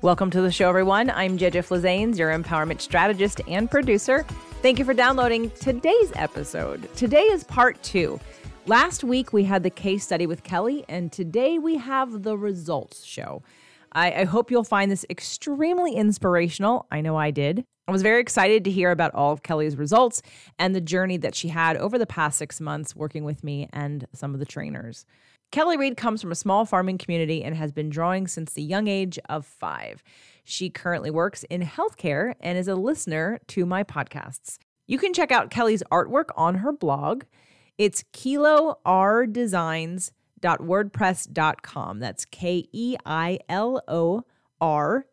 Welcome to the show, everyone. I'm JJ Flazanes, your empowerment strategist and producer. Thank you for downloading today's episode. Today is part 2. Last week, we had the case study with Kelly, and today we have the results show. I hope you'll find this extremely inspirational. I know I did. I was very excited to hear about all of Kelly's results and the journey that she had over the past 6 months working with me and some of the trainers. Kelly Reed comes from a small farming community and has been drawing since the young age of 5. She currently works in healthcare and is a listener to my podcasts. You can check out Kelly's artwork on her blog. It's kilordesigns.wordpress.com. That's KEILOR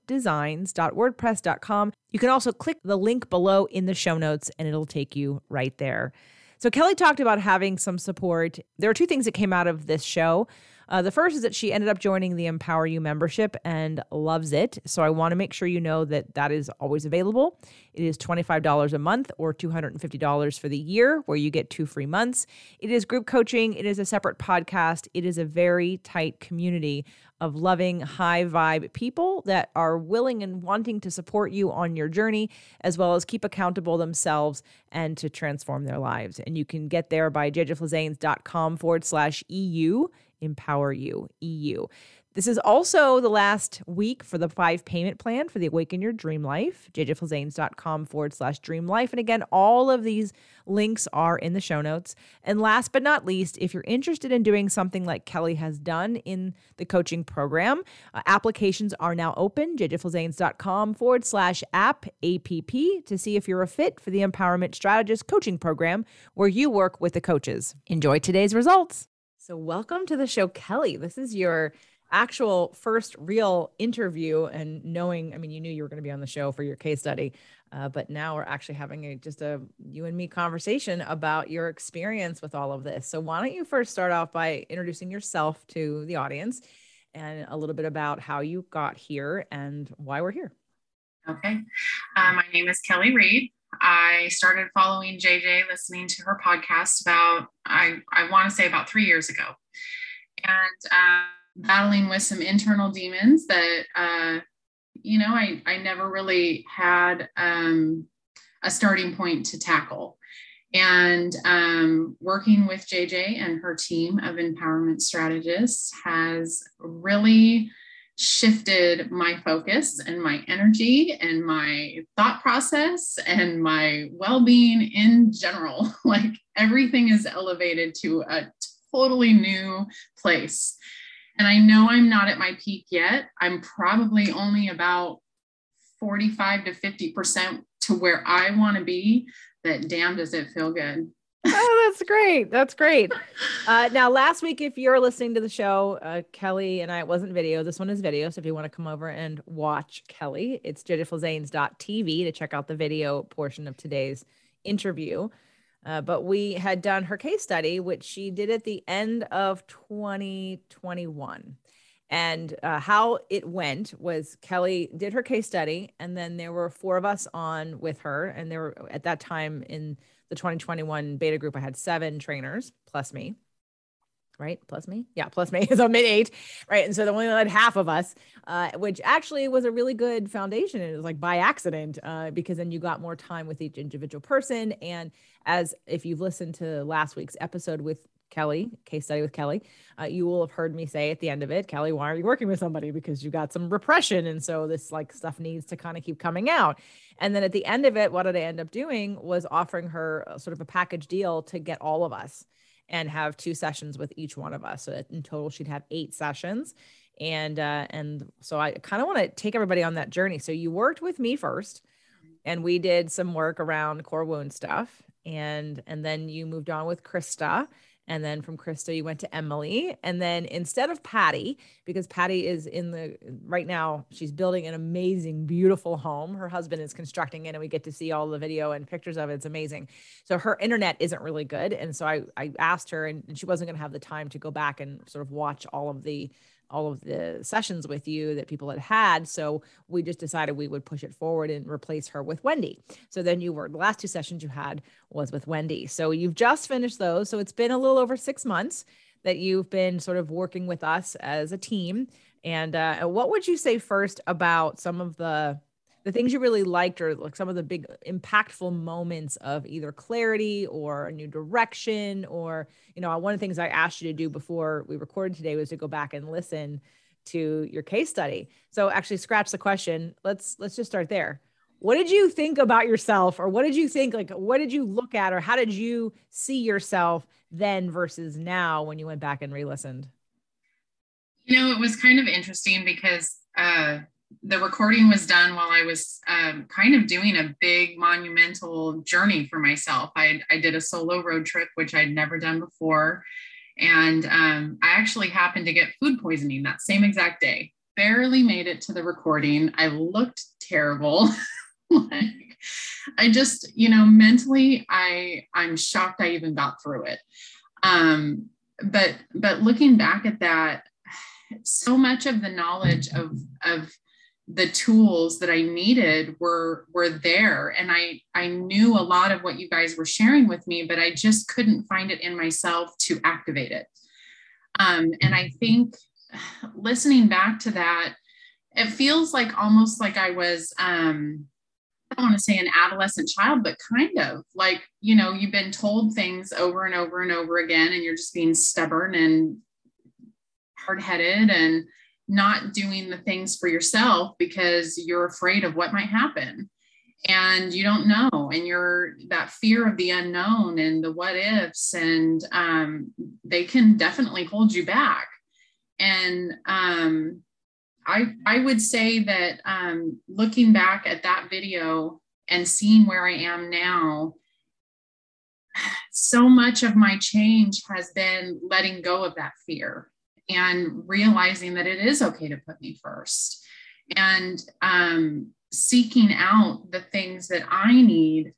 designs.wordpress.com. You can also click the link below in the show notes and it'll take you right there. So Kelly talked about having some support. There are 2 things that came out of this show. The first is that she ended up joining the Empower You membership and loves it. So I want to make sure you know that that is always available. It is $25 a month or $250 for the year, where you get 2 free months. It is group coaching. It is a separate podcast. It is a very tight community of loving, high vibe people that are willing and wanting to support you on your journey, as well as keep accountable themselves and to transform their lives. And you can get there by jjflazanes.com/EU, Empower You, EU. This is also the last week for the 5 payment plan for the Awaken Your Dream Life, jjflazanes.com/dream life. And again, all of these links are in the show notes. And last but not least, if you're interested in doing something like Kelly has done in the coaching program, applications are now open, jjflazanes.com/app, APP, to see if you're a fit for the Empowerment Strategist coaching program where you work with the coaches. Enjoy today's results. So welcome to the show, Kelly. This is your actual first real interview, and knowing, I mean, you knew you were going to be on the show for your case study, but now we're actually having just a you and me conversation about your experience with all of this. So why don't you first start off by introducing yourself to the audience and a little bit about how you got here and why we're here. Okay. My name is Kelly Reed. I started following JJ, listening to her podcast I want to say about 3 years ago, and battling with some internal demons that, I never really had a starting point to tackle. And working with JJ and her team of empowerment strategists has really shifted my focus and my energy and my thought process and my well-being in general. Like, everything is elevated to a totally new place. And I know I'm not at my peak yet. I'm probably only about 45 to 50% to where I want to be, but damn, does it feel good. Oh, that's great. That's great. Now, last week, if you're listening to the show, Kelly and I, it wasn't video. This one is video. So if you want to come over and watch Kelly, it's jjflazanes.tv to check out the video portion of today's interview. But we had done her case study, which she did at the end of 2021. And how it went was Kelly did her case study, and then there were 4 of us on with her. And there were, at that time in the 2021 beta group, I had 7 trainers plus me, right? Plus me. Yeah. Plus me. So mid 8. Right. And so they only had half of us, which actually was a really good foundation. It was like by accident, because then you got more time with each individual person. And as if you've listened to last week's episode with Kelly, case study with Kelly, you will have heard me say at the end of it, Kelly, why are you working with somebody? Because you got some repression. And so this like stuff needs to kind of keep coming out. And then at the end of it, what did I end up doing was offering her sort of a package deal to get all of us and have 2 sessions with each one of us. So in total, she'd have 8 sessions. And so I kind of want to take everybody on that journey. So you worked with me first, and we did some work around core wound stuff. And then you moved on with Krista. And then from Krista, you went to Emily. And then instead of Patty, because Patty is right now, she's building an amazing, beautiful home. Her husband is constructing it, and we get to see all the video and pictures of it. It's amazing. So her internet isn't really good. And so I asked her, and she wasn't going to have the time to go back and sort of watch all of the sessions with you that people had. So we just decided we would push it forward and replace her with Wendy. So then the last 2 sessions you had was with Wendy. So you've just finished those. So it's been a little over 6 months that you've been sort of working with us as a team. And what would you say first about some of the things you really liked, or like some of the big impactful moments of either clarity or a new direction? Or, one of the things I asked you to do before we recorded today was to go back and listen to your case study. So actually scratch the question. Let's just start there. What did you think about yourself, or what did you think, like, what did you look at, or how did you see yourself then versus now when you went back and re-listened? It was kind of interesting because the recording was done while I was kind of doing a big monumental journey for myself. I did a solo road trip, which I'd never done before. And I actually happened to get food poisoning that same exact day. Barely made it to the recording. I looked terrible. Like, I just, mentally, I'm shocked I even got through it. But looking back at that, so much of the knowledge of the tools that I needed were there. And I knew a lot of what you guys were sharing with me, but I just couldn't find it in myself to activate it. And I think listening back to that, it feels like almost like I was, I don't want to say an adolescent child, but kind of like, you've been told things over and over and over again, and you're just being stubborn and hard-headed and not doing the things for yourself because you're afraid of what might happen, and you don't know, and you're that fear of the unknown and the what ifs, and they can definitely hold you back. And I would say that looking back at that video and seeing where I am now, so much of my change has been letting go of that fear and realizing that it is okay to put me first, and seeking out the things that I need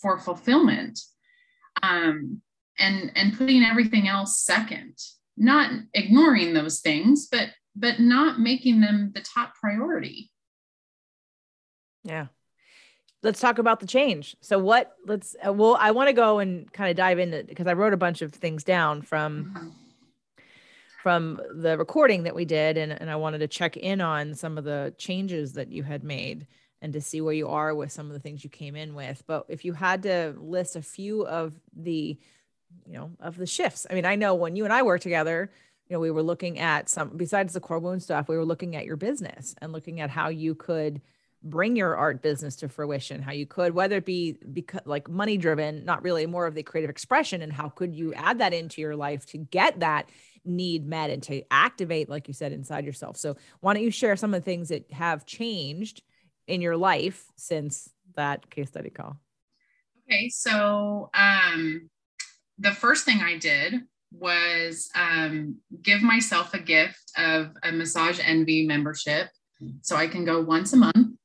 for fulfillment, and putting everything else second, not ignoring those things, but not making them the top priority. Yeah. Let's talk about the change. So I want to go and kind of dive into, because I wrote a bunch of things down from the recording that we did. And I wanted to check in on some of the changes that you had made and to see where you are with some of the things you came in with. But if you had to list a few of the, of the shifts, I mean, I know when you and I worked together, we were looking at besides the core wound stuff, we were looking at your business and looking at how you could bring your art business to fruition, how you could, whether it be because like money driven, not really, more of the creative expression, and how could you add that into your life to get that need met and to activate, like you said, inside yourself. So why don't you share some of the things that have changed in your life since that case study call? Okay. So the first thing I did was give myself a gift of a Massage Envy membership, so I can go once a month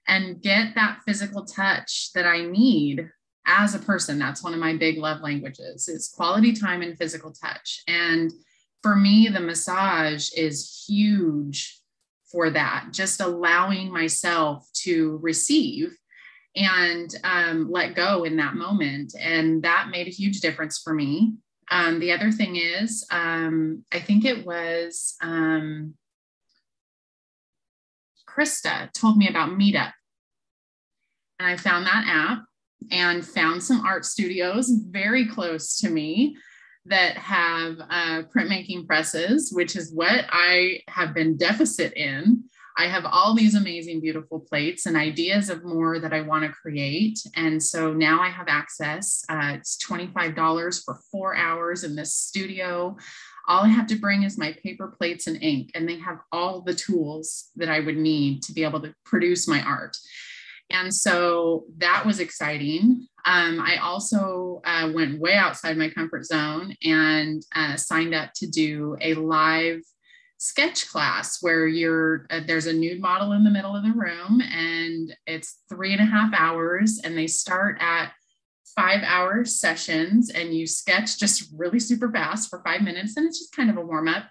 and get that physical touch that I need as a person. That's one of my big love languages, is quality time and physical touch. And for me, the massage is huge for that, just allowing myself to receive and let go in that moment. And that made a huge difference for me. The other thing is, I think it was Krista told me about Meetup. And I found that app and found some art studios very close to me that have printmaking presses, which is what I have been deficit in. I have all these amazing, beautiful plates and ideas of more that I want to create. And so now I have access. It's $25 for 4 hours in this studio. All I have to bring is my paper plates and ink, and they have all the tools that I would need to be able to produce my art. And so that was exciting. I also went way outside my comfort zone and signed up to do a live sketch class where there's a nude model in the middle of the room, and it's 3.5 hours, and they start at 5-hour sessions, and you sketch just really super fast for 5 minutes, and it's just kind of a warm up.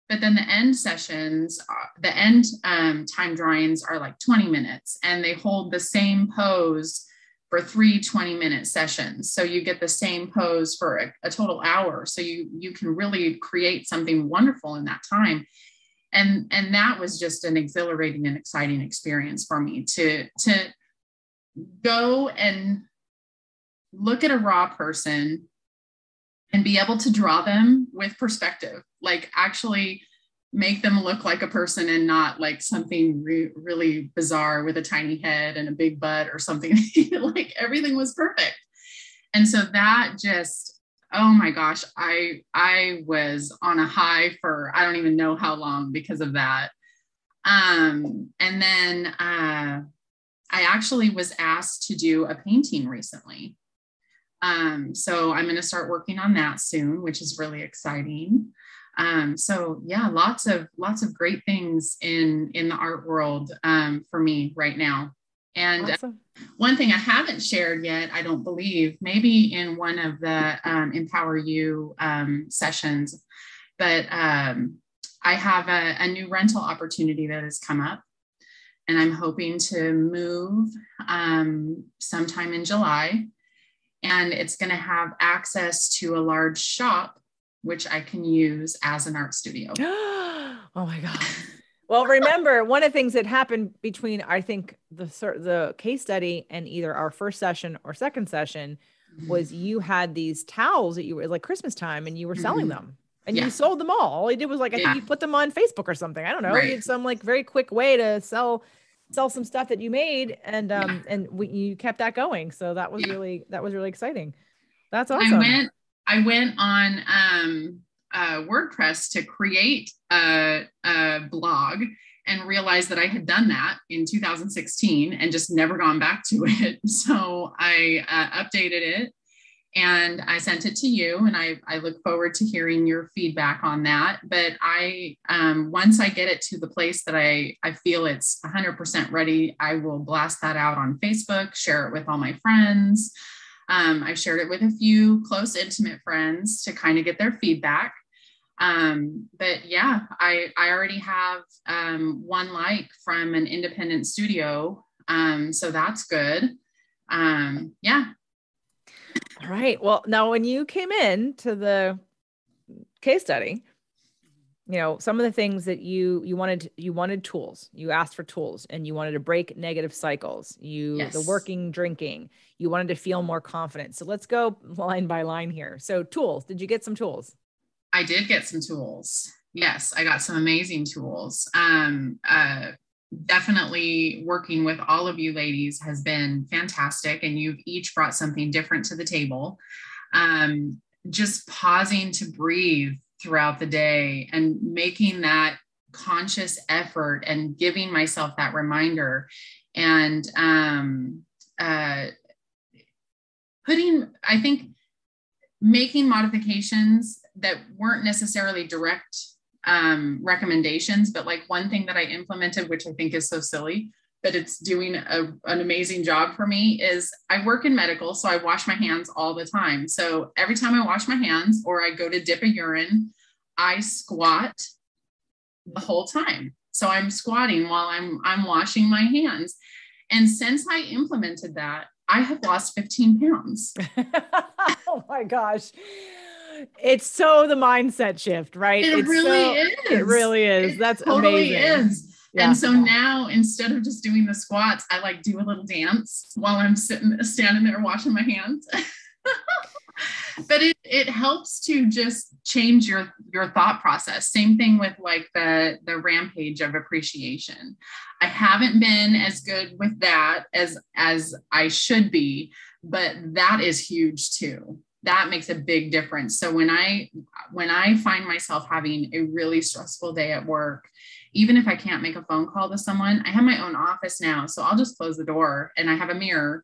But then the end sessions, the end time drawings are like 20 minutes, and they hold the same pose for 3 20-minute sessions. So you get the same pose for a total hour. So you can really create something wonderful in that time. And that was just an exhilarating and exciting experience for me to go and look at a raw person and be able to draw them with perspective, like actually make them look like a person and not like something really bizarre with a tiny head and a big butt or something. Like everything was perfect. And so that just, oh my gosh, I was on a high for, I don't even know how long because of that. And then I actually was asked to do a painting recently. So I'm going to start working on that soon, which is really exciting. So yeah, lots of great things in the art world, for me right now. And awesome. One thing I haven't shared yet, I don't believe, maybe in one of the, Empower You, sessions, but, I have a new rental opportunity that has come up, and I'm hoping to move, sometime in July. And it's going to have access to a large shop, which I can use as an art studio. Oh my God. Well, remember, one of the things that happened between, I think, the case study and either our first session or second session was you had these towels that you were like Christmas time and you were selling them and you sold them all. You did was like, I think you put them on Facebook or something. I don't know. You had some like very quick way to sell some stuff that you made, and you kept that going. So that was really exciting. That's awesome. I went on WordPress to create a blog and realized that I had done that in 2016 and just never gone back to it. So I updated it and I sent it to you, and I look forward to hearing your feedback on that. But once I get it to the place that I feel it's 100% ready, I will blast that out on Facebook, share it with all my friends. I've shared it with a few close, intimate friends to kind of get their feedback. But yeah, I already have, one like from an independent studio. So that's good. Yeah. All right. Well, now when you came in to the case study, some of the things that you wanted tools, you asked for tools, and you wanted to break negative cycles, the working, drinking, you wanted to feel more confident. So let's go line by line here. So tools, did you get some tools? I did get some tools. Yes, I got some amazing tools. Definitely working with all of you ladies has been fantastic, and you've each brought something different to the table. Just pausing to breathe throughout the day and making that conscious effort and giving myself that reminder, and I think making modifications that weren't necessarily direct recommendations, but like one thing that I implemented, which I think is so silly, but it's doing an amazing job for me, is I work in medical, so I wash my hands all the time. So every time I wash my hands or I go to dip a urine, I squat the whole time. So I'm squatting while I'm washing my hands. And since I implemented that, I have lost 15 pounds. Oh my gosh. It's so the mindset shift, right? It really is. It really is. That's totally amazing. Is. Yeah. And so now, instead of just doing the squats, I like do a little dance while I'm standing there washing my hands. But it helps to just change your thought process. Same thing with like the rampage of appreciation. I haven't been as good with that as I should be, but that is huge too. That makes a big difference. So when I find myself having a really stressful day at work, even if I can't make a phone call to someone, I have my own office now. So I'll just close the door, and I have a mirror,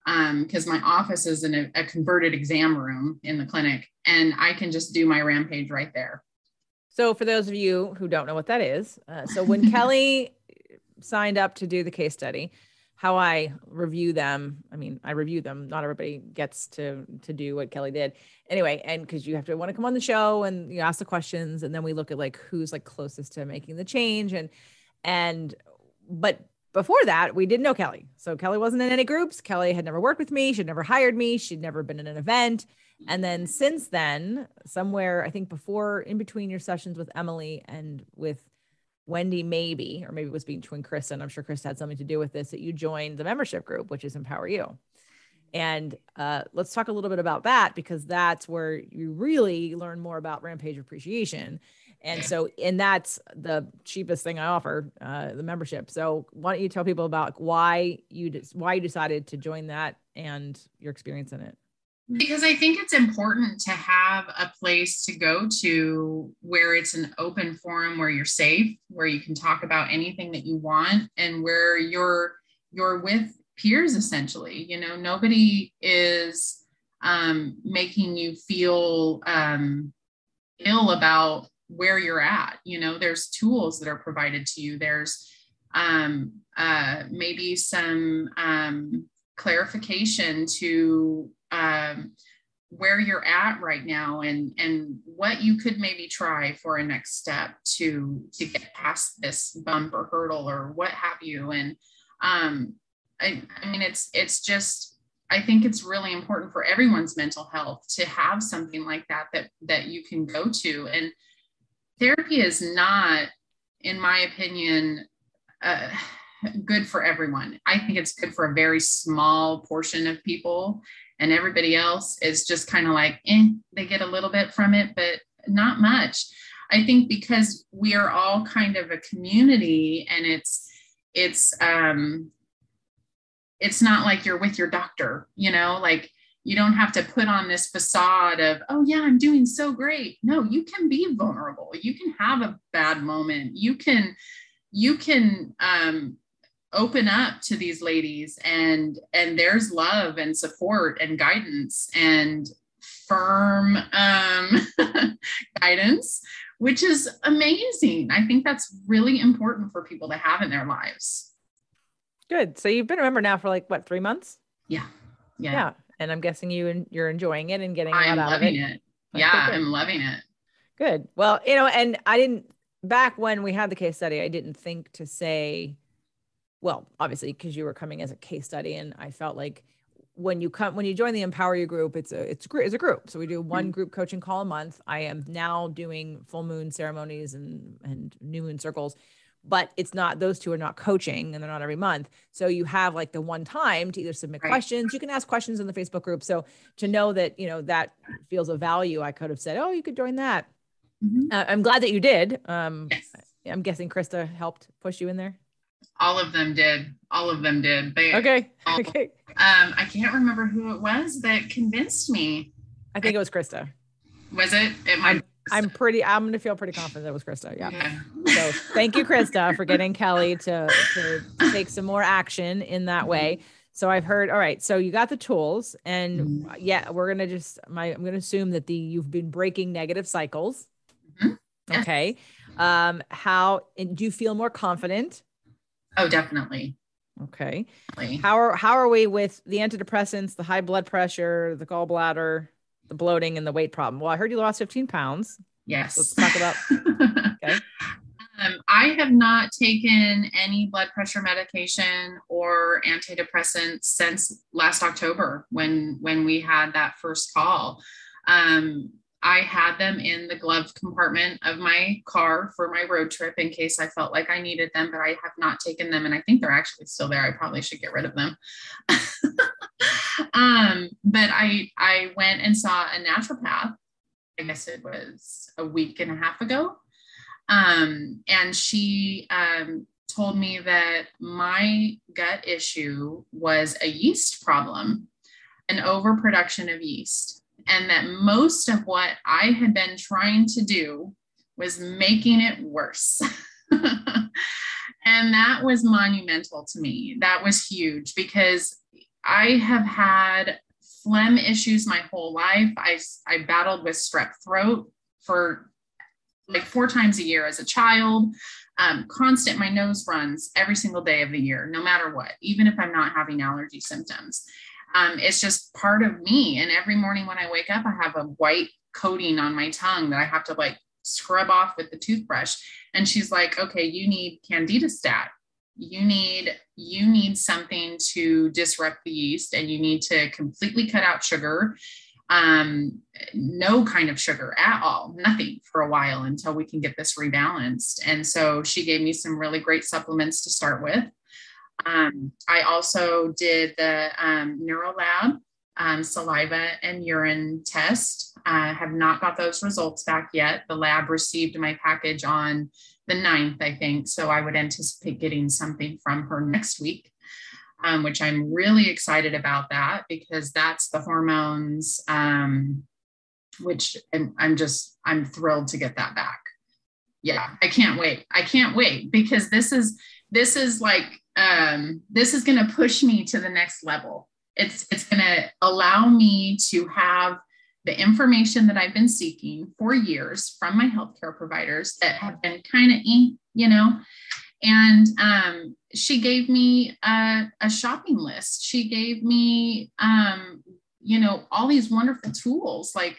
because my office is in a converted exam room in the clinic, and I can just do my rampage right there. So for those of you who don't know what that is, so when Kelly signed up to do the case study, how I review them. I mean, I review them. Not everybody gets to do what Kelly did anyway. And because you have to want to come on the show and you ask the questions, and then we look at like who's like closest to making the change, but before that, we didn't know Kelly. So Kelly wasn't in any groups. Kelly had never worked with me. She'd never hired me. She'd never been in an event. And then since then, somewhere, I think before, in between your sessions with Emily and with Wendy, maybe, or maybe it was between Krista, and I'm sure Krista had something to do with this, that you joined the membership group, which is Empower You. And let's talk a little bit about that, because that's where you really learn more about Rampage Appreciation. And so, and that's the cheapest thing I offer, the membership. So why don't you tell people about why you decided to join that and your experience in it? Because I think it's important to have a place to go to where it's an open forum, where you're safe, where you can talk about anything that you want, and where you're with peers, essentially. You know, nobody is making you feel ill about where you're at. You know, there's tools that are provided to you. There's maybe some clarification to where you're at right now, and what you could maybe try for a next step to get past this bump or hurdle or what have you. And I mean, it's just, I think it's really important for everyone's mental health to have something like that you can go to. And therapy is not, in my opinion, good for everyone. I think it's good for a very small portion of people, and everybody else is just kind of like, they get a little bit from it, but not much. I think because we are all kind of a community, and it's not like you're with your doctor, you know, like you don't have to put on this facade of, oh yeah, I'm doing so great. No, you can be vulnerable. You can have a bad moment. You can open up to these ladies, and there's love and support and guidance and firm guidance, which is amazing. I think that's really important for people to have in their lives. Good. So you've been a member now for like what, 3 months? Yeah. And I'm guessing you're enjoying it and getting a lot out of it. I'm loving it. Yeah, I'm loving it. Good. Well, you know, and I didn't, back when we had the case study, I didn't think to say, well, obviously, because you were coming as a case study, and I felt like when you join the Empower You group, it's a group. So we do one group coaching call a month. I am now doing full moon ceremonies and new moon circles, but it's not, those two are not coaching, and they're not every month. So you have like the one time to either submit questions. You can ask questions in the Facebook group. So to know that, you know, that feels of value, I could have said, oh, you could join that. I'm glad that you did. Yes. I'm guessing Krista helped push you in there. All of them did. Okay. I can't remember who it was that convinced me. I think it was Krista. Was it? It might. I'm going to feel pretty confident that it was Krista. Yeah. Okay. So thank you, Krista, for getting Kelly to take some more action in that way. So I've heard, all right, so you got the tools, and yeah, we're going to I'm going to assume that you've been breaking negative cycles. Yes. Okay. Do you feel more confident? Oh, definitely. Okay. Definitely. How are we with the antidepressants, the high blood pressure, the gallbladder, the bloating, and the weight problem? Well, I heard you lost 15 pounds. Yes. Let's talk about, okay. I have not taken any blood pressure medication or antidepressants since last October when we had that first call. I had them in the glove compartment of my car for my road trip in case I felt like I needed them, but I have not taken them. And I think they're actually still there. I probably should get rid of them. But I went and saw a naturopath. I guess it was a week and a half ago. And she told me that my gut issue was a yeast problem, an overproduction of yeast. And that most of what I had been trying to do was making it worse. And that was monumental to me. That was huge because I have had phlegm issues my whole life. I battled with strep throat for like 4 times a year as a child. Constant, my nose runs every single day of the year, no matter what, even if I'm not having allergy symptoms. It's just part of me. And every morning when I wake up, I have a white coating on my tongue that I have to like scrub off with the toothbrush. And she's like, okay, you need Candida stat. you need something to disrupt the yeast, and you need to completely cut out sugar, no kind of sugar at all, nothing for a while until we can get this rebalanced. And so she gave me some really great supplements to start with. I also did the NeuroLab saliva and urine test. I have not got those results back yet. The lab received my package on the 9th, I think. So I would anticipate getting something from her next week, which I'm really excited about that, because that's the hormones, which I'm thrilled to get that back. Yeah, I can't wait. I can't wait, because this is like, this is going to push me to the next level. It's going to allow me to have the information that I've been seeking for years from my healthcare providers that have been kind of, and she gave me a shopping list. She gave me, all these wonderful tools. Like,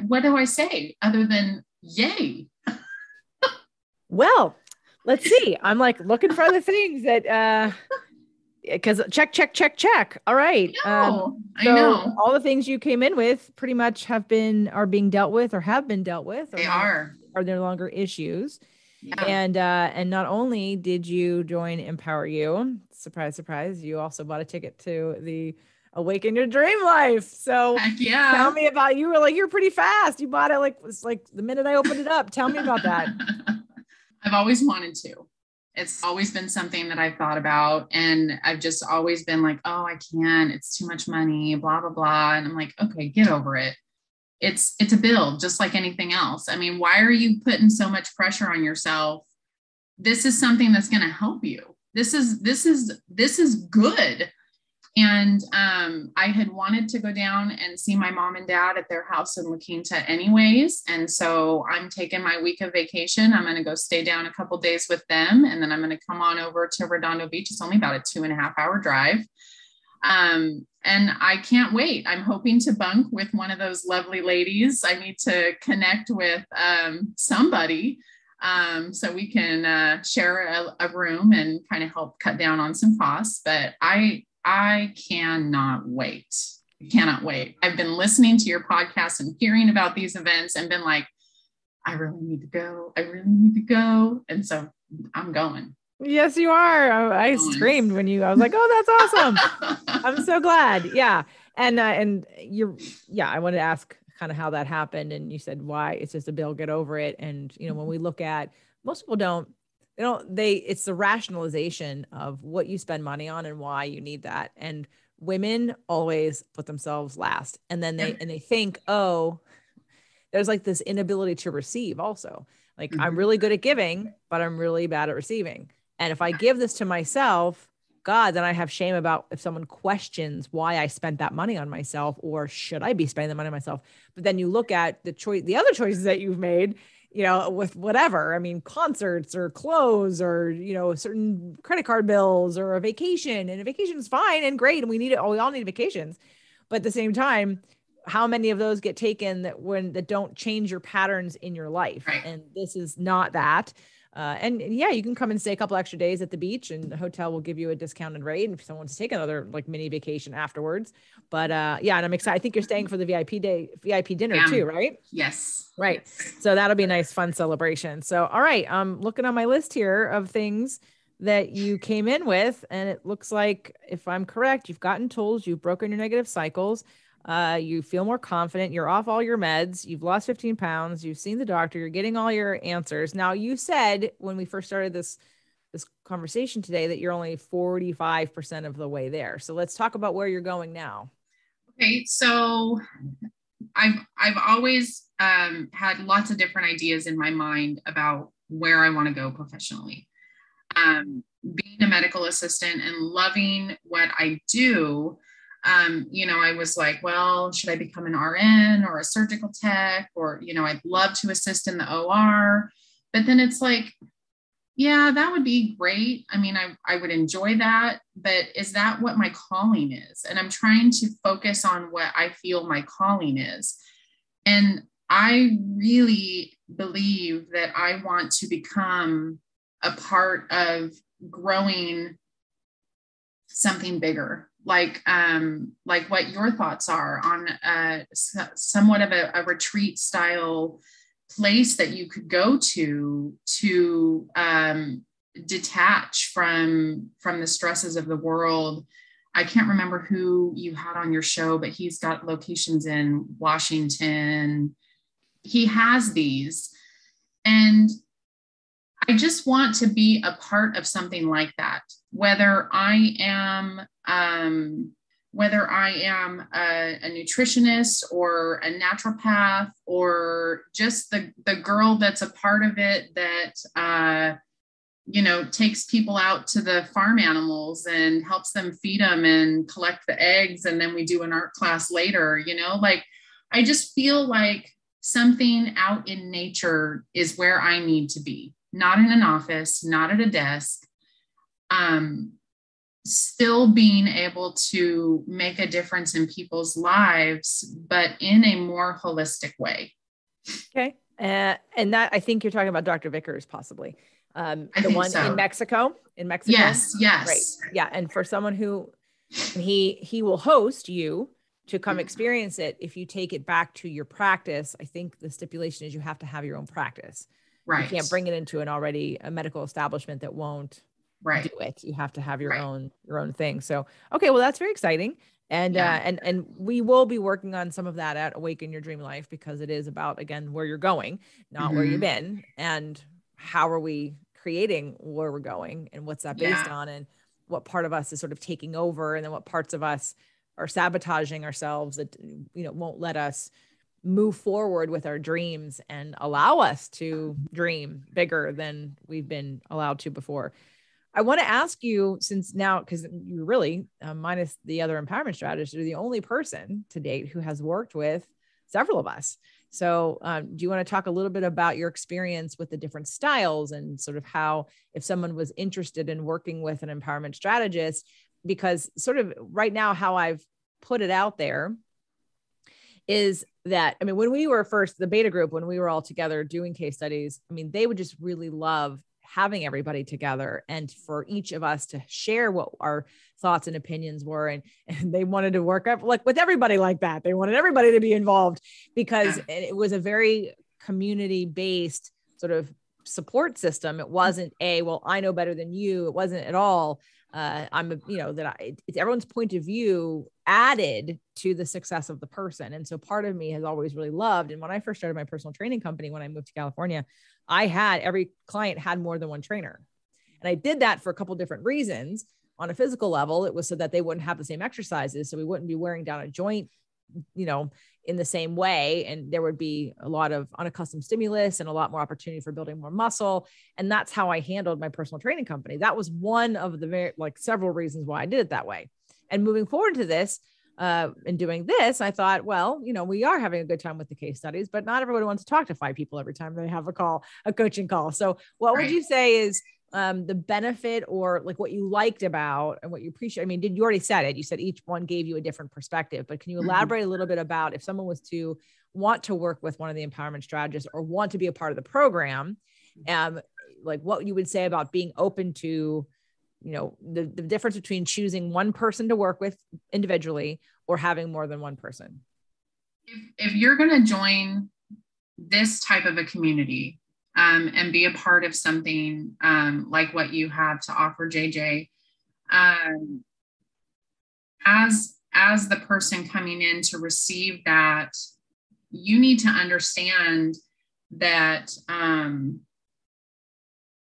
what do I say other than yay? Well, let's see. I'm like looking for other things that, because check. All right. I know. All the things you came in with pretty much are being dealt with, or have been dealt with. They are no longer issues. Yeah. And not only did you join Empower You, surprise, surprise, you also bought a ticket to the Awaken Your Dream Life. So yeah. Tell me about, you're pretty fast. You bought it it's like the minute I opened it up. Tell me about that. I've always wanted to. It's always been something that I've thought about, and I've just always been like, oh, I can't, it's too much money, blah, blah, blah. And I'm like, okay, get over it. It's a build, just like anything else. I mean, why are you putting so much pressure on yourself? This is something that's going to help you. This is good. And I had wanted to go down and see my mom and dad at their house in La Quinta anyways. And so I'm taking my week of vacation. I'm going to go stay down a couple days with them. And then I'm going to come on over to Redondo Beach. It's only about a 2.5-hour drive. And I can't wait. I'm hoping to bunk with one of those lovely ladies. I need to connect with somebody so we can share a room and kind of help cut down on some costs. But I cannot wait. I cannot wait. I've been listening to your podcast and hearing about these events and been like, I really need to go. I really need to go. And so I'm going. Yes, you are. I screamed when I was like, oh, that's awesome. I'm so glad. Yeah. And I wanted to ask kind of how that happened. And you said, why? It's just a bill, get over it. And, when we look at, most people it's the rationalization of what you spend money on and why you need that. And women always put themselves last. And then they think, oh, there's like this inability to receive also. Like, I'm really good at giving, but I'm really bad at receiving. And if I give this to myself, God, then I have shame about if someone questions why I spent that money on myself, or should I be spending the money on myself? But then you look at the other choices that you've made, with whatever, I mean, concerts or clothes or, certain credit card bills or a vacation, and a vacation is fine and great. And we all need vacations. But at the same time, how many of those get taken that don't change your patterns in your life? Right. And this is not that. And yeah, you can come and stay a couple extra days at the beach, and the hotel will give you a discounted rate. And if someone wants to take another like mini vacation afterwards, but yeah, and I'm excited. I think you're staying for the VIP dinner too, right? Yes. Right. Yes. So that'll be a nice, fun celebration. So, all right. I'm looking on my list here of things that you came in with, and it looks like, if I'm correct, you've gotten tools, you've broken your negative cycles. You feel more confident. You're off all your meds. You've lost 15 pounds. You've seen the doctor. You're getting all your answers. Now, you said when we first started this conversation today that you're only 45% of the way there. So let's talk about where you're going now. Okay. So I've always had lots of different ideas in my mind about where I want to go professionally. Being a medical assistant and loving what I do, I was like, well, should I become an RN or a surgical tech? Or, I'd love to assist in the OR. But then it's like, yeah, that would be great. I mean, I would enjoy that. But is that what my calling is? And I'm trying to focus on what I feel my calling is. And I really believe that I want to become a part of growing something bigger, like what your thoughts are on somewhat of a retreat style place that you could go to detach from the stresses of the world. I can't remember who you had on your show, but he's got locations in Washington. He has these, and I just want to be a part of something like that. Whether I am a nutritionist or a naturopath, or just the girl that's a part of it that takes people out to the farm animals and helps them feed them and collect the eggs, and then we do an art class later. Like, I just feel like something out in nature is where I need to be. Not in an office, not at a desk, still being able to make a difference in people's lives, but in a more holistic way. Okay. And that, I think you're talking about Dr. Vickers, possibly. I the think one so. in Mexico. Yes. Right. Yeah. And for someone who, and he will host you to come experience it. If you take it back to your practice, I think the stipulation is you have to have your own practice. Right. You can't bring it into a medical establishment that won't do it. You have to have your own thing. So, okay, well, that's very exciting. And, and we will be working on some of that at Awaken Your Dream Life, because it is about, again, where you're going, not where you've been, and how are we creating where we're going, and what's that based on, and what part of us is sort of taking over, and then what parts of us are sabotaging ourselves that, won't let us move forward with our dreams and allow us to dream bigger than we've been allowed to before. I want to ask you, since now, because you really, minus the other empowerment strategists, you're the only person to date who has worked with several of us. So do you want to talk a little bit about your experience with the different styles, and sort of how, if someone was interested in working with an empowerment strategist, because sort of right now, how I've put it out there is that, I mean, when we were first, the beta group, when we were all together doing case studies, I mean, they would just really love having everybody together, and for each of us to share what our thoughts and opinions were. And they wanted to work up like with everybody like that. They wanted everybody to be involved, because it was a very community-based sort of support system. It wasn't well, I know better than you. It wasn't at all. It's everyone's point of view added to the success of the person. And so part of me has always really loved. And when I first started my personal training company, when I moved to California, every client had more than one trainer. And I did that for a couple of different reasons. On a physical level, it was so that they wouldn't have the same exercises. So we wouldn't be wearing down a joint, in the same way. And there would be a lot of unaccustomed stimulus and a lot more opportunity for building more muscle. And that's how I handled my personal training company. That was one of the several reasons why I did it that way. And moving forward to this, and doing this, I thought, well, we are having a good time with the case studies, but not everybody wants to talk to 5 people every time they have a coaching call. So what would you say is the benefit, or like what you liked about and what you appreciate? I mean, you already said it, you said each one gave you a different perspective, but can you elaborate a little bit about, if someone was to want to work with one of the empowerment strategists or want to be a part of the program, like what you would say about being open to, the difference between choosing one person to work with individually or having more than one person? If you're going to join this type of a community, and be a part of something like what you have to offer, JJ, as the person coming in to receive that, you need to understand that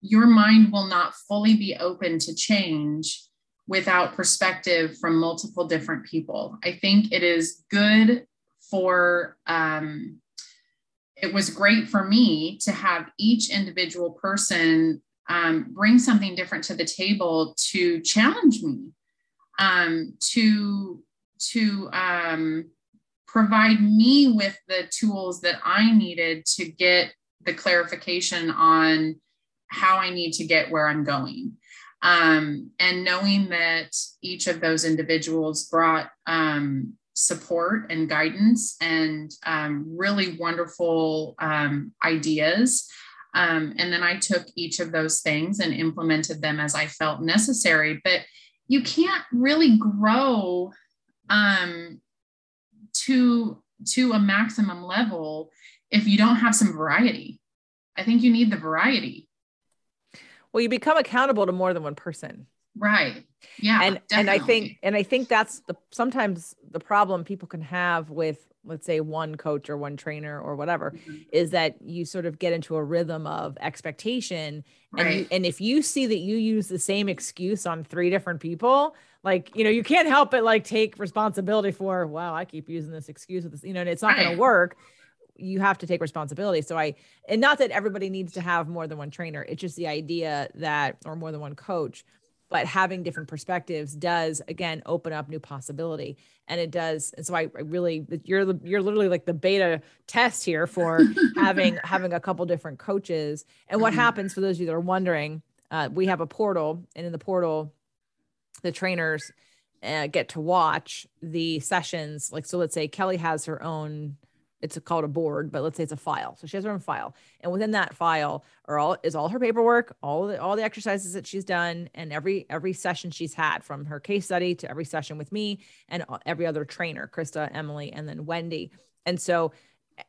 your mind will not fully be open to change without perspective from multiple different people. I think it is good for it was great for me to have each individual person bring something different to the table to challenge me, to provide me with the tools that I needed to get the clarification on how I need to get where I'm going. And knowing that each of those individuals brought support and guidance and really wonderful ideas. And then I took each of those things and implemented them as I felt necessary. But you can't really grow to a maximum level if you don't have some variety. I think you need the variety. Well, you become accountable to more than one person. Right. Yeah. And I think that's sometimes the problem people can have with, let's say, one coach or one trainer or whatever, is that you sort of get into a rhythm of expectation. Right. And if you see that you use the same excuse on 3 different people, like, you can't help but like take responsibility for, wow, I keep using this excuse with this, and it's not going to work. You have to take responsibility. And not that everybody needs to have more than one trainer. It's just the idea that, or more than one coach, but having different perspectives does, again, open up new possibility. And it does. And so I really, you're literally like the beta test here for having a couple different coaches. And what happens, for those of you that are wondering, we have a portal, and in the portal, the trainers get to watch the sessions. Like, so let's say Kelly has her own, it's called a board, but let's say it's a file. So she has her own file, and within that file is all her paperwork, all the exercises that she's done, and every session she's had, from her case study to every session with me and every other trainer, Krista, Emily, and then Wendy. And so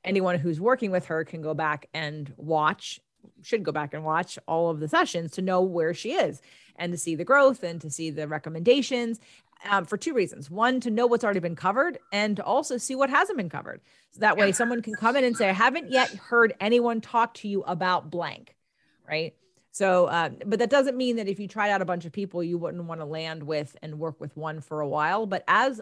anyone who's working with her can go back and should go back and watch all of the sessions to know where she is and to see the growth and to see the recommendations. For 2 reasons. One, to know what's already been covered, and to also see what hasn't been covered. So that way someone can come in and say, I haven't yet heard anyone talk to you about blank. Right. So, but that doesn't mean that if you tried out a bunch of people, you wouldn't want to land with and work with one for a while. But as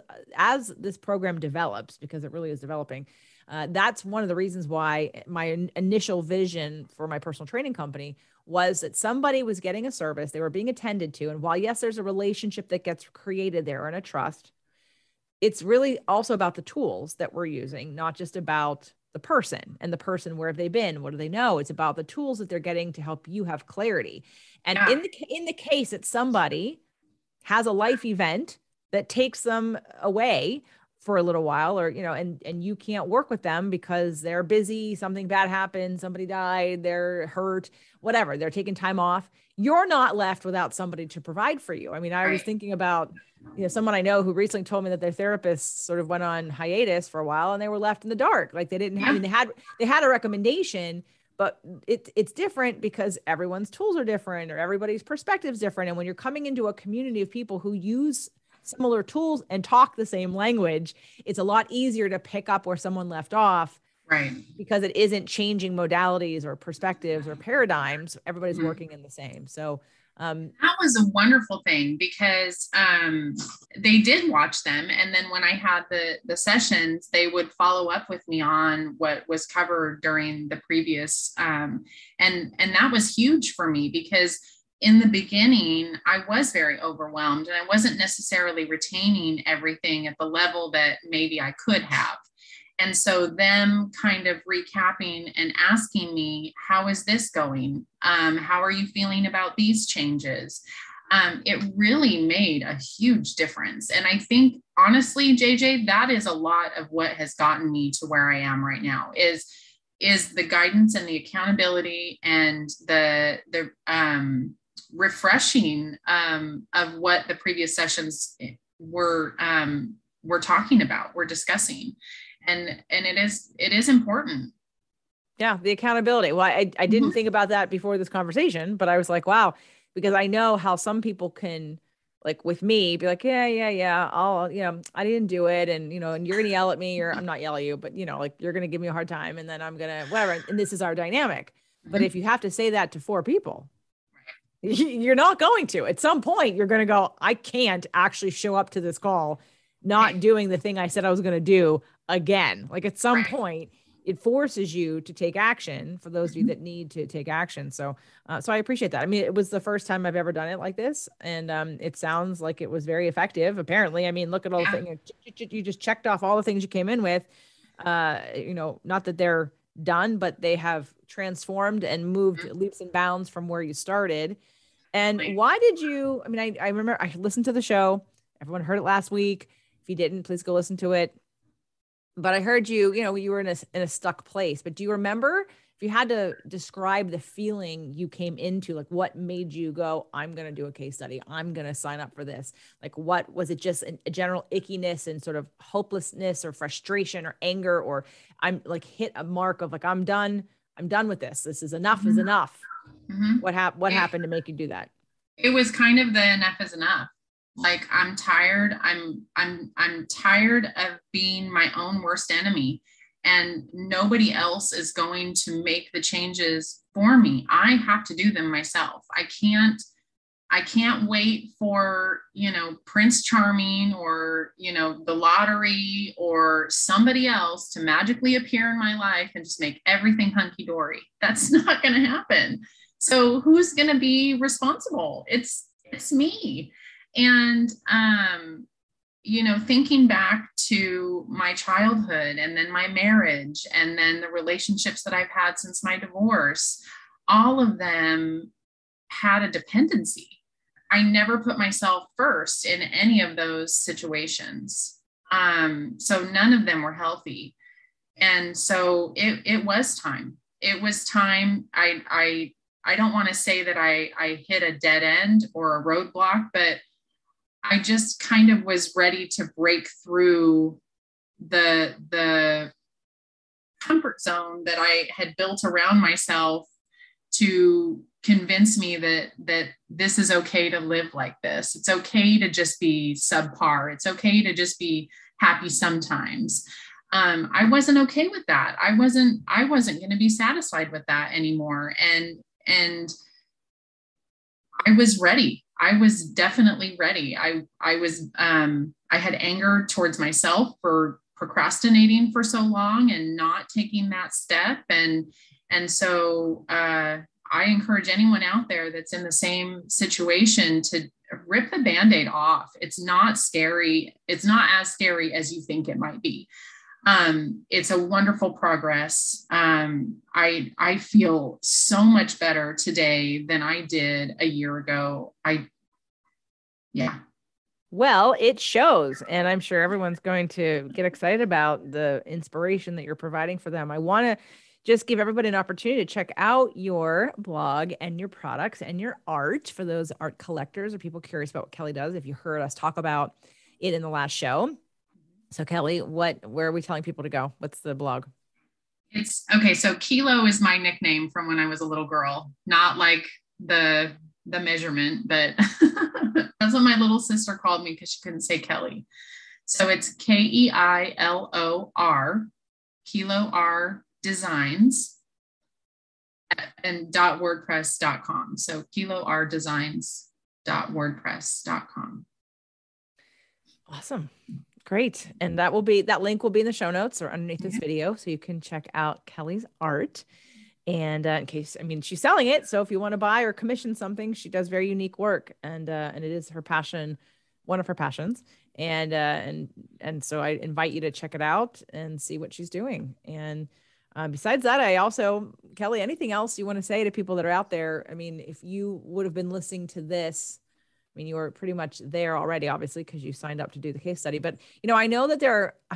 this program develops, because it really is developing, that's one of the reasons why my initial vision for my personal training company was that somebody was getting a service, they were being attended to. And while, yes, there's a relationship that gets created there and a trust, it's really also about the tools that we're using, not just about the person. And the person, where have they been? What do they know? It's about the tools that they're getting to help you have clarity. And in the case that somebody has a life event that takes them away for a little while, or, and you can't work with them because they're busy, something bad happened, somebody died, they're hurt, whatever, they're taking time off, you're not left without somebody to provide for you. I mean, I was thinking about, someone I know who recently told me that their therapist sort of went on hiatus for a while and they were left in the dark. Like, they didn't have, I mean, they had a recommendation, but it's different because everyone's tools are different, or everybody's perspective is different. And when you're coming into a community of people who use similar tools and talk the same language, it's a lot easier to pick up where someone left off, right? Because it isn't changing modalities or perspectives or paradigms. Everybody's working in the same. So that was a wonderful thing, because they did watch them. And then when I had the sessions, they would follow up with me on what was covered during the previous. And that was huge for me, because in the beginning, I was very overwhelmed, and I wasn't necessarily retaining everything at the level that maybe I could have. And so them kind of recapping and asking me, how is this going? How are you feeling about these changes? It really made a huge difference. And I think, honestly, JJ, that is a lot of what has gotten me to where I am right now, is the guidance and the accountability and the refreshing of what the previous sessions were talking about, we're discussing. And it is important. Yeah. The accountability. Well, I didn't think about that before this conversation, but I was like, wow, because I know how some people can, like with me, be like, yeah, I'll, I didn't do it. And, and you're going to yell at me, or I'm not yelling at you, but like, you're going to give me a hard time, and then I'm going to, whatever. And this is our dynamic. But if you have to say that to 4 people, you're not going to, at some point, you're going to go, I can't actually show up to this call not doing the thing I said I was going to do again. Like, at some point, it forces you to take action, for those of you that need to take action. So I appreciate that. I mean, it was the first time I've ever done it like this. And it sounds like it was very effective. Apparently, I mean, look at all the things you just checked off, all the things you came in with, not that they're done, but they have transformed and moved leaps and bounds from where you started. And why did you, I mean, I remember I listened to the show, everyone heard it last week. If you didn't, please go listen to it. But I heard you, you were in a stuck place. But do you remember, if you had to describe the feeling you came into, like what made you go, I'm going to do a case study, I'm going to sign up for this? Like, what was it? Just a general ickiness and sort of hopelessness or frustration or anger, or I'm like hit a mark of like, I'm done with this. This is enough is enough. Mm-hmm. What happened to make you do that? It was kind of the enough is enough. Like, I'm tired. I'm tired of being my own worst enemy, and nobody else is going to make the changes for me. I have to do them myself. I can't wait for, Prince Charming or, the lottery or somebody else to magically appear in my life and just make everything hunky dory. That's not going to happen. So who's going to be responsible? It's me. And, thinking back to my childhood and then my marriage and then the relationships that I've had since my divorce, all of them had a dependency. I never put myself first in any of those situations. So none of them were healthy. And so it was time. It was time. I don't want to say that I hit a dead end or a roadblock, but I just kind of was ready to break through the comfort zone that I had built around myself to convince me that this is okay to live like this. It's okay to just be subpar. It's okay to just be happy sometimes. I wasn't okay with that. I wasn't going to be satisfied with that anymore. And I was ready. I was definitely ready. I had anger towards myself for procrastinating for so long and not taking that step. And so I encourage anyone out there that's in the same situation to rip the Band-Aid off. It's not scary. It's not as scary as you think it might be. It's a wonderful progress. I feel so much better today than I did a year ago. Yeah. Well, it shows, and I'm sure everyone's going to get excited about the inspiration that you're providing for them. I want to just give everybody an opportunity to check out your blog and your products and your art for those art collectors or people curious about what Kelly does. If you heard us talk about it in the last show. So Kelly, where are we telling people to go? What's the blog? It's okay. So Kilo is my nickname from when I was a little girl, not like the measurement, but that's what my little sister called me because she couldn't say Kelly. So it's KEILOR, Kilo R Designs, and .wordpress.com. So KiloRDesigns.wordpress.com. Awesome. Great. And that link will be in the show notes or underneath this video. So you can check out Kelly's art. And in case, she's selling it. So if you want to buy or commission something, she does very unique work, and it is her passion, one of her passions. And so I invite you to check it out and see what she's doing. And besides that, Kelly, anything else you want to say to people that are out there? If you would have been listening to this, you were pretty much there already, obviously, because you signed up to do the case study. But, I know that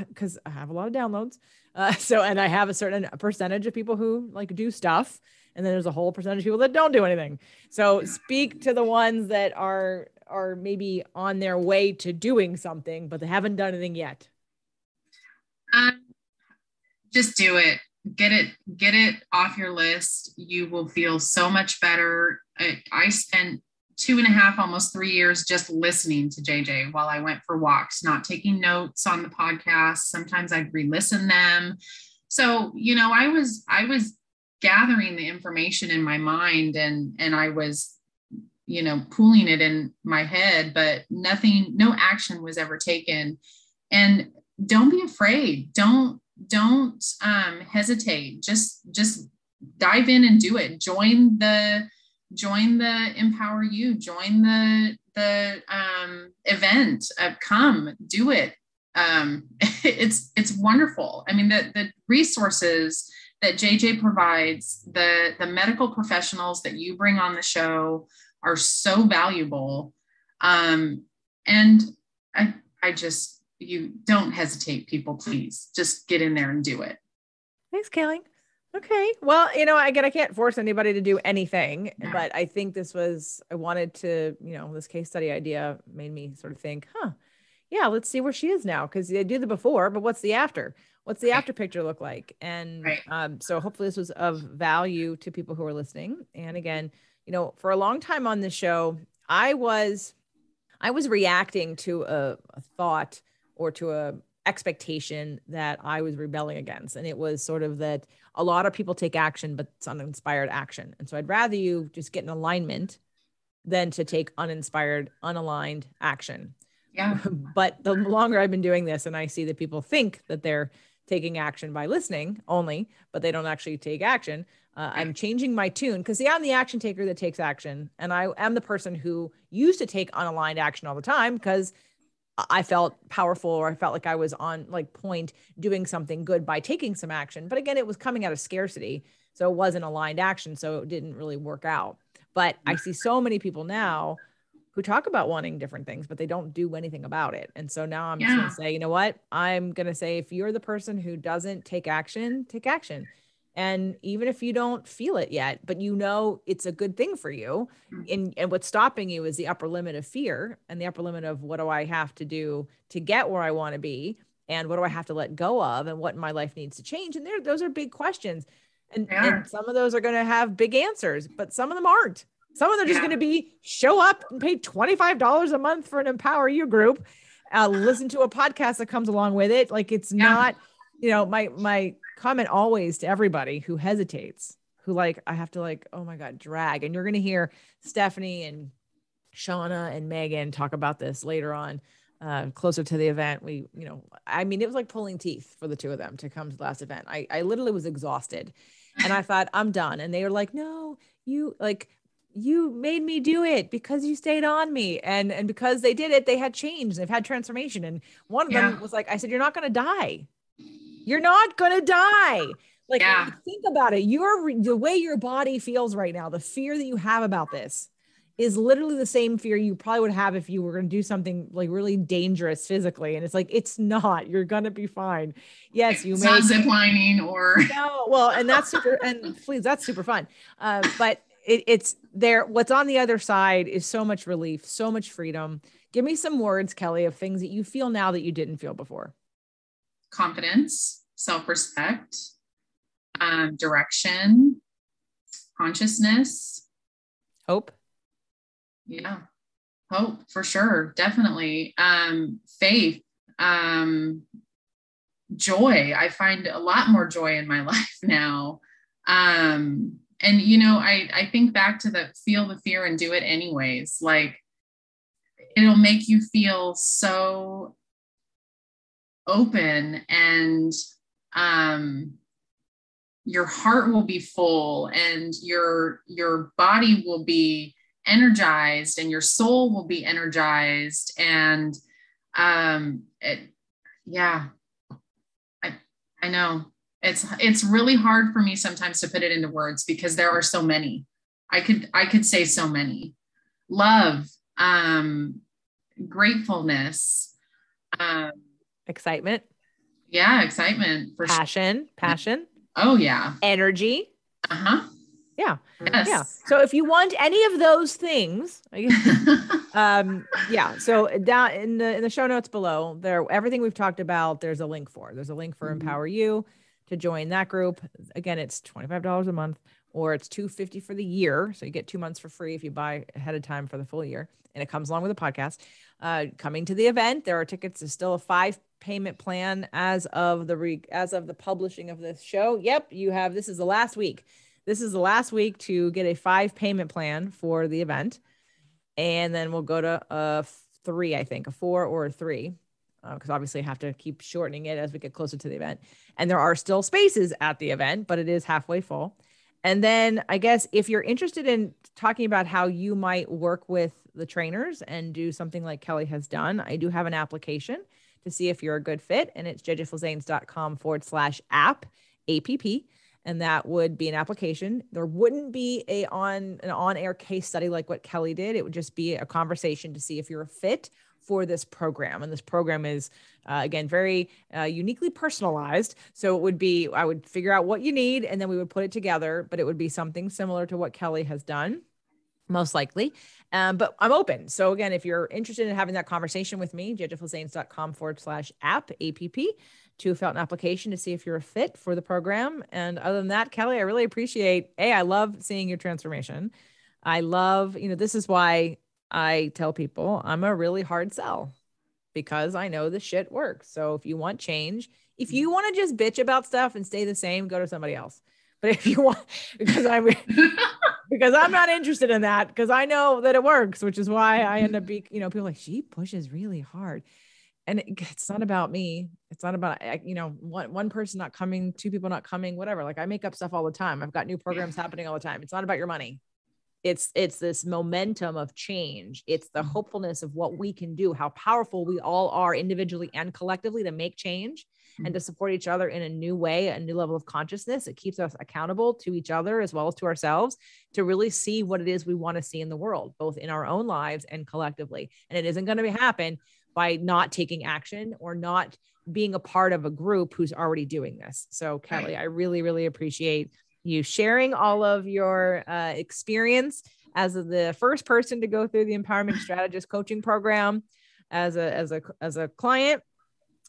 because I have a lot of downloads. And I have a certain percentage of people who do stuff. And then there's a whole percentage of people that don't do anything. So speak to the ones that are maybe on their way to doing something, but they haven't done anything yet. Just do it. Get it off your list. You will feel so much better. I spent 2.5, almost 3 years just listening to JJ while I went for walks, not taking notes on the podcast. Sometimes I'd re-listen them. So, I was gathering the information in my mind and I was, pooling it in my head, but no action was ever taken. And don't be afraid. Don't hesitate. Just dive in and do it. Join the Empower You, join the event, come do it. It's wonderful. The resources that JJ provides, the medical professionals that you bring on the show are so valuable. And I just you don't hesitate, people, please just get in there and do it. Thanks, Kelly. Okay. Well, I can't force anybody to do anything, but I think I wanted to, this case study idea made me sort of think, yeah, let's see where she is now. Cause they do the before, but what's the after? What's the after picture look like? And so hopefully this was of value to people who are listening. And again, for a long time on this show, I was reacting to a thought or to a expectation that I was rebelling against. And it was sort of that a lot of people take action, but it's uninspired action. And so I'd rather you just get in alignment than to take uninspired, unaligned action. Yeah. But the longer I've been doing this, and I see that people think that they're taking action by listening only, but they don't actually take action. I'm changing my tune because I'm the action taker that takes action. And I am the person who used to take unaligned action all the time because I felt powerful, or I felt like I was on point doing something good by taking some action. But again, it was coming out of scarcity. So it wasn't aligned action. So it didn't really work out. But I see so many people now who talk about wanting different things, but they don't do anything about it. And so now I'm just going to say, you know what? I'm going to say, if you're the person who doesn't take action, take action. And even if you don't feel it yet, but it's a good thing for you. And what's stopping you is the upper limit of fear and the upper limit of what do I have to do to get where I want to be? And what do I have to let go of? And what in my life needs to change? And those are big questions. And some of those are going to have big answers, but some of them aren't. Some of them are just going to be show up and pay $25 a month for an Empower You group. Listen to a podcast that comes along with it. It's not, my comment always to everybody who hesitates, who I have to oh my God, drag. And you're going to hear Stephanie and Shauna and Megan talk about this later on, closer to the event. It was like pulling teeth for the two of them to come to the last event. I literally was exhausted and I thought, I'm done. And they were like, no, you made me do it because you stayed on me. And because they did it, they had change. They've had transformation. And one of them was I said, you're not going to die. You're not going to die. Think about it. The way your body feels right now, the fear that you have about this is literally the same fear you probably would have if you were going to do something really dangerous physically. And it's not, you're going to be fine. Yes. It's not ziplining or no. Well, and that's super, and please, that's super fun. But it's there. What's on the other side is so much relief, so much freedom. Give me some words, Kelly, of things that you feel now that you didn't feel before. Confidence, self-respect, direction, consciousness, hope. Yeah. Hope for sure. Definitely. Faith, joy. I find a lot more joy in my life now. And I think back to feel the fear and do it anyways. It'll make you feel so open, and your heart will be full, and your body will be energized, and your soul will be energized. And I know it's really hard for me sometimes to put it into words because there are so many. I could say so many. Love, gratefulness, excitement. Yeah, excitement. For passion. Oh yeah. Energy. Uh-huh. Yeah. Yes. Yeah. So if you want any of those things, so down in the show notes below there, everything we've talked about, there's a link for Empower You to join that group. Again, it's $25 a month, or it's $250 for the year. So you get 2 months for free if you buy ahead of time for the full year. And it comes along with the podcast. Coming to the event, there are tickets. There's still a 5-payment plan as of the publishing of this show. Yep. This is the last week. This is the last week to get a 5-payment plan for the event. And then we'll go to a 3, I think, a 4 or a 3, because obviously I have to keep shortening it as we get closer to the event. And there are still spaces at the event, but it is halfway full. And then I guess if you're interested in talking about how you might work with the trainers and do something like Kelly has done, I do have an application to see if you're a good fit. And it's jjflazanes.com/app. And that would be an application. There wouldn't be an on-air case study like what Kelly did. It would just be a conversation to see if you're a fit for this program. And this program is, again, very uniquely personalized. So it would be, I would figure out what you need, and then we would put it together, but it would be something similar to what Kelly has done, most likely. But I'm open. So again, if you're interested in having that conversation with me, jjflazanes.com/app, APP, to fill out an application to see if you're a fit for the program. And other than that, Kelly, I really appreciate, I love seeing your transformation. I love, this is why I tell people I'm a really hard sell, because I know the shit works. So if you want change, if you want to just bitch about stuff and stay the same, go to somebody else. But if you want, because I'm not interested in that, because I know that it works, which is why I end up being, people are like, she pushes really hard. And it's not about me. It's not about, one person not coming, two people not coming, whatever. Like, I make up stuff all the time. I've got new programs happening all the time. It's not about your money. It's this momentum of change. It's the hopefulness of what we can do, how powerful we all are individually and collectively to make change and to support each other in a new way, a new level of consciousness. It keeps us accountable to each other as well as to ourselves to really see what it is we want to see in the world, both in our own lives and collectively. And it isn't going to happen by not taking action or not being a part of a group who's already doing this. So Kelly, I really, really appreciate you sharing all of your experience as the first person to go through the Empowerment Strategist coaching program, as a client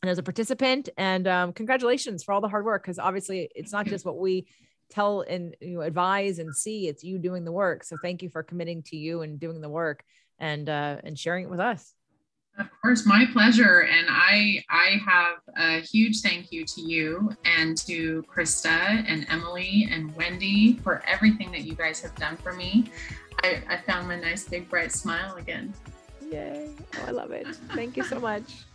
and as a participant. And congratulations for all the hard work, because obviously it's not just what we tell and advise and see, it's you doing the work. So thank you for committing to you and doing the work and sharing it with us. Of course, my pleasure. And I have a huge thank you to you and to Krista and Emily and Wendy for everything that you guys have done for me. I found my nice big bright smile again. Yay. Oh, I love it. Thank you so much.